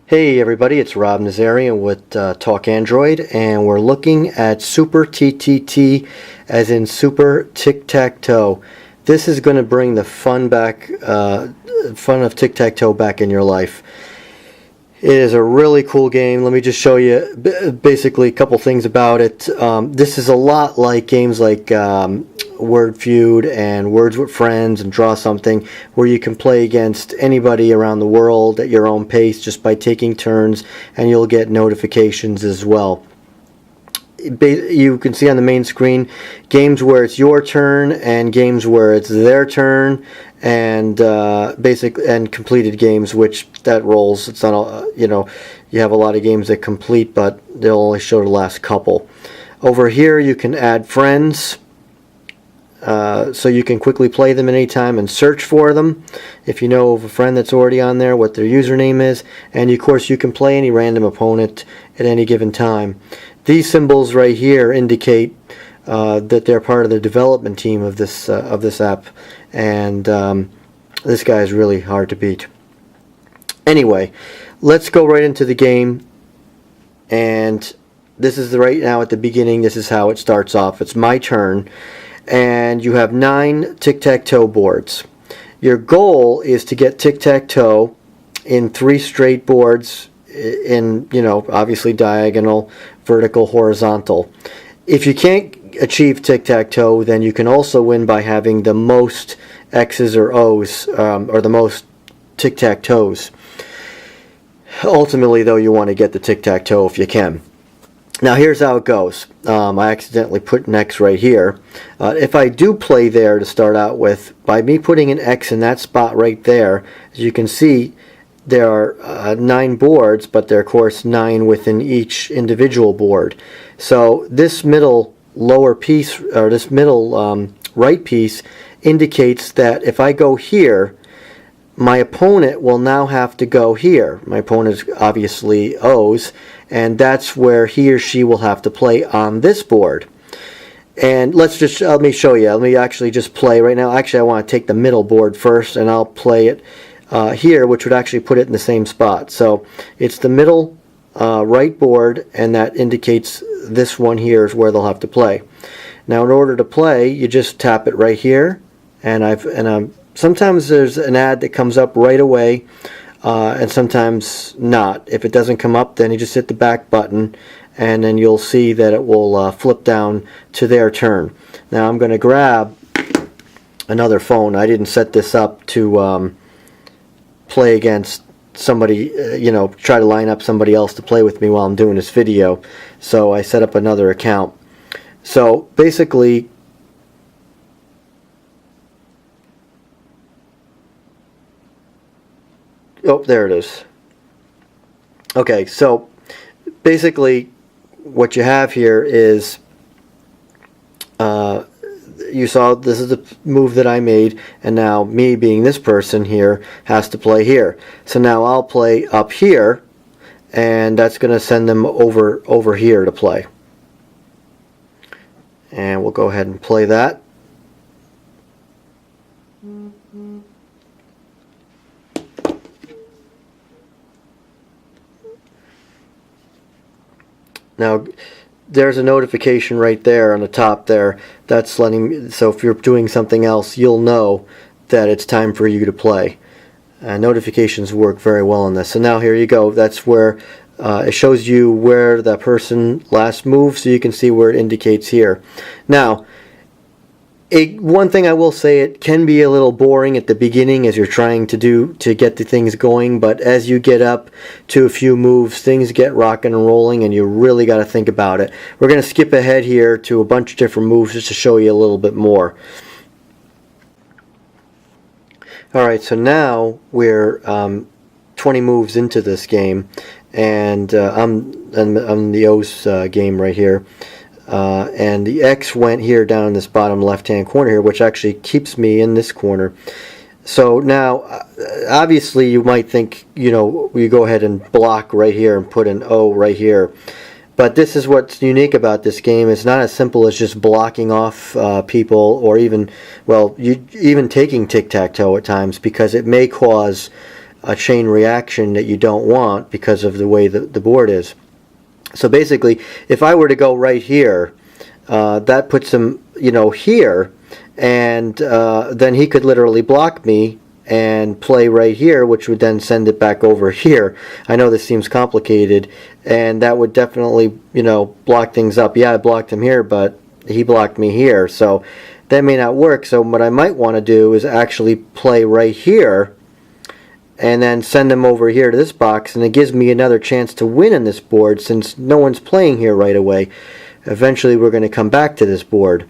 Hey everybody, it's Rob Nazarian with Talk Android, and we're looking at Super TTT, as in Super Tic Tac Toe. This is going to bring the fun back, fun of Tic Tac Toe back in your life. It is a really cool game. Let me just show you basically a couple things about it. This is a lot like games like Word Feud and Words with Friends and Draw Something, where you can play against anybody around the world at your own pace just by taking turns, and you'll get notifications as well. You can see on the main screen games where it's your turn and games where it's their turn, and completed games, which that rolls. It's not you have a lot of games that complete, but they'll only show the last couple. Over here you can add friends, so you can quickly play them at any time and search for them if you know of a friend that's already on there, what their username is, and of course you can play any random opponent at any given time. These symbols right here indicate that they're part of the development team of this app, and this guy is really hard to beat. Anyway, let's go right into the game, and this is right now at the beginning. This is how it starts off. It's my turn, and you have 9 tic-tac-toe boards. Your goal is to get tic-tac-toe in 3 straight boards, in obviously diagonal, vertical, horizontal. If you can't achieve tic-tac-toe, then you can also win by having the most X's or O's, or the most tic-tac-toes. Ultimately, though, you want to get the tic-tac-toe if you can. Now here's how it goes. I accidentally put an X right here. If I do play there to start out with, by me putting an X in that spot right there, as you can see, there are 9 boards, but there are of course 9 within each individual board. So this middle lower piece, or this middle right piece, indicates that if I go here, my opponent will now have to go here. My opponent is obviously O's, and that's where he or she will have to play on this board. And let me show you. Let me actually just play right now. Actually, I want to take the middle board first, and I'll play it here, which would actually put it in the same spot. So it's the middle right board, and that indicates this one here is where they'll have to play. Now in order to play, you just tap it right here, and sometimes there's an ad that comes up right away, and sometimes not. If it doesn't come up, then you just hit the back button, and then you'll see that it will flip down to their turn. Now I'm going to grab another phone. I didn't set this up to play against somebody, try to line up somebody else to play with me while I'm doing this video. So I set up another account. So basically, oh, there it is. Okay, so basically what you have here is, you saw this is the move that I made, and now me being this person here has to play here. So now I'll play up here, and that's going to send them over here to play. And we'll go ahead and play that. Now there's a notification right there on the top there. That's letting me, so if you're doing something else, you'll know that it's time for you to play. Notifications work very well on this. So now here you go. That's where it shows you where that person last moved, so you can see where it indicates here. Now, one thing I will say, it can be a little boring at the beginning as you're trying to get the things going, but as you get up to a few moves, things get rocking and rolling, and you really got to think about it. We're going to skip ahead here to a bunch of different moves just to show you a little bit more. Alright, so now we're 20 moves into this game, and I'm the O's game right here. And the X went here down in this bottom left hand corner here, which actually keeps me in this corner. So now obviously you might think, you go ahead and block right here and put an O right here, but this is what's unique about this game. It's not as simple as just blocking off people, or even taking tic-tac-toe at times, because it may cause a chain reaction that you don't want because of the way the board is. So basically, if I were to go right here, that puts him, here, and then he could literally block me and play right here, which would then send it back over here. I know this seems complicated, and that would definitely, block things up. Yeah, I blocked him here, but he blocked me here, so that may not work. So what I might want to do is actually play right here and then send them over here to this box, and it gives me another chance to win in this board since no one's playing here right away. Eventually we're going to come back to this board.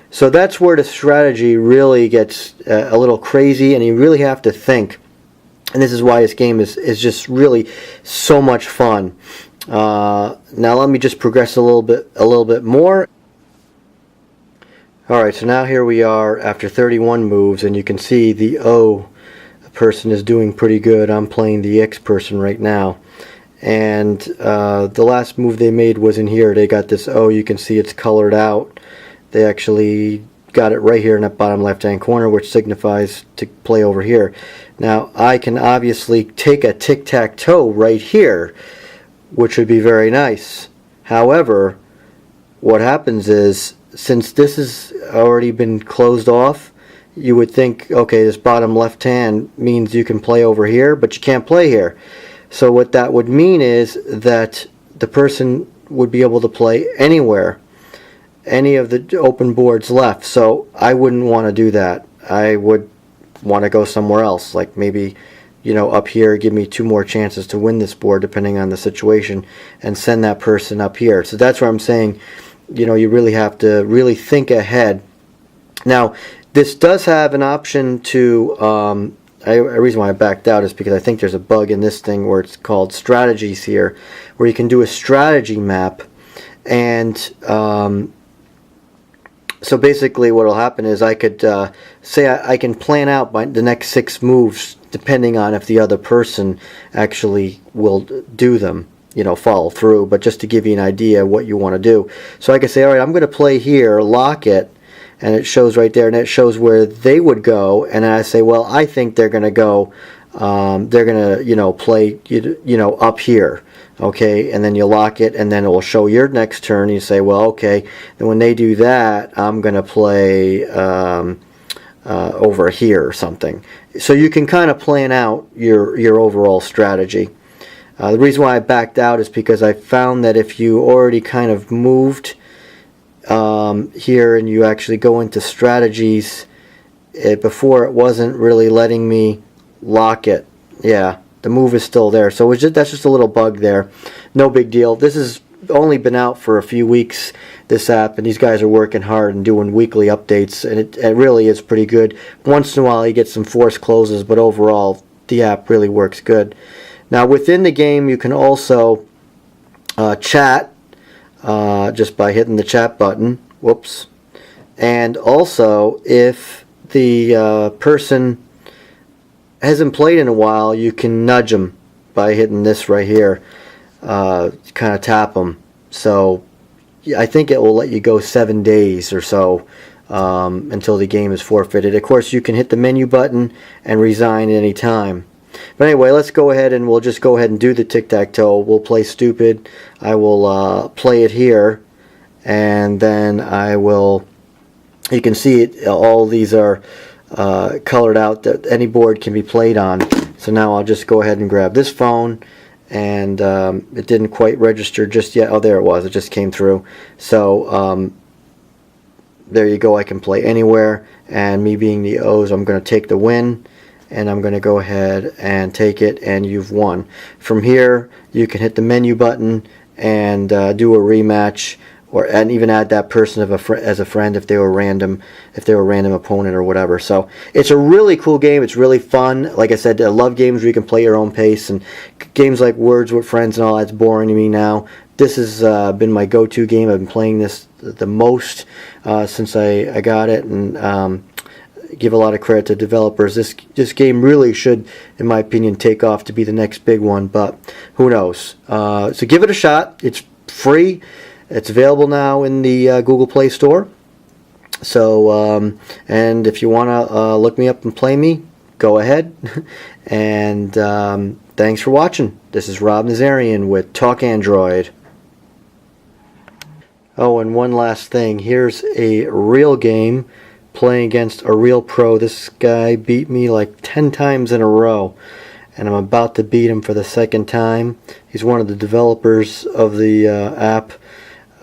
So that's where the strategy really gets a little crazy, and you really have to think. And this is why this game is just really so much fun. Now let me just progress a little bit more. Alright, so now here we are after 31 moves, and you can see the O person is doing pretty good. I'm playing the X person right now. And the last move they made was in here. They got this O. You can see it's colored out. They actually got it right here in that bottom left hand corner, which signifies to play over here. Now I can obviously take a Tic Tac Toe right here, which would be very nice. However, what happens is, since this has already been closed off, you would think, okay, this bottom left hand means you can play over here, but you can't play here. So what that would mean is that the person would be able to play anywhere, any of the open boards left. So I wouldn't want to do that. I would want to go somewhere else, like maybe, up here, give me 2 more chances to win this board depending on the situation, and send that person up here. So that's where I'm saying, you really have to really think ahead. Now this does have an option to the reason why I backed out is because I think there's a bug in this thing where it's called strategies here, where you can do a strategy map. And so basically what will happen is I could say I can plan out the next 6 moves depending on if the other person actually will do them, follow through. But just to give you an idea what you want to do. So I can say, alright, I'm going to play here, lock it, and it shows right there, and it shows where they would go, and I say, well, I think they're going to go, they're going to, play, up here. Okay, and then you lock it, and then it will show your next turn. You say, well, okay, then when they do that, I'm going to play over here or something. So you can kind of plan out your overall strategy. The reason why I backed out is because I found that if you already kind of moved here and you actually go into strategies, before it wasn't really letting me lock it. Yeah. The move is still there, so that's just a little bug there. No big deal. This has only been out for a few weeks, this app, and these guys are working hard and doing weekly updates, and it really is pretty good. Once in a while you get some forced closes, but overall the app really works good. Now within the game you can also chat just by hitting the chat button. Whoops. And also, if the person hasn't played in a while, you can nudge them by hitting this right here, kind of tap them. So I think it will let you go 7 days or so until the game is forfeited. Of course, you can hit the menu button and resign at any time. But anyway, let's go ahead and we'll just go ahead and do the tic-tac-toe. We'll play stupid. I will play it here, and then I will, you can see it, all these are colored out that any board can be played on. So now I'll just go ahead and grab this phone, and it didn't quite register just yet. Oh, there it was. It just came through. So there you go. I can play anywhere, and me being the O's, I'm going to take the win, and I'm going to go ahead and take it, and you've won. From here you can hit the menu button and do a rematch, and even add that person as a friend if they were a random opponent or whatever. So it's a really cool game. It's really fun. Like I said, I love games where you can play your own pace, and games like Words with Friends and all that's boring to me now. This has been my go-to game. I've been playing this the most since I got it, and give a lot of credit to developers. This game really should, in my opinion, take off to be the next big one, but who knows. So give it a shot. It's free. It's available now in the Google Play Store. So, and if you want to look me up and play me, go ahead. And thanks for watching. This is Rob Nazarian with Talk Android. Oh, and one last thing. Here's a real game playing against a real pro. This guy beat me like 10 times in a row, and I'm about to beat him for the second time. He's one of the developers of the app,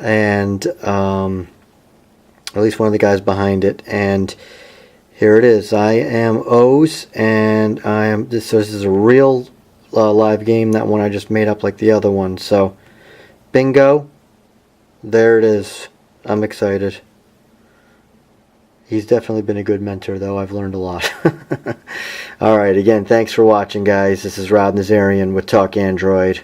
and at least one of the guys behind it. And here it is. I am O's, and this is a real live game. That one I just made up like the other one. So, bingo. There it is. I'm excited. He's definitely been a good mentor, though. I've learned a lot. Alright, again, thanks for watching, guys. This is Rob Nazarian with Talk Android.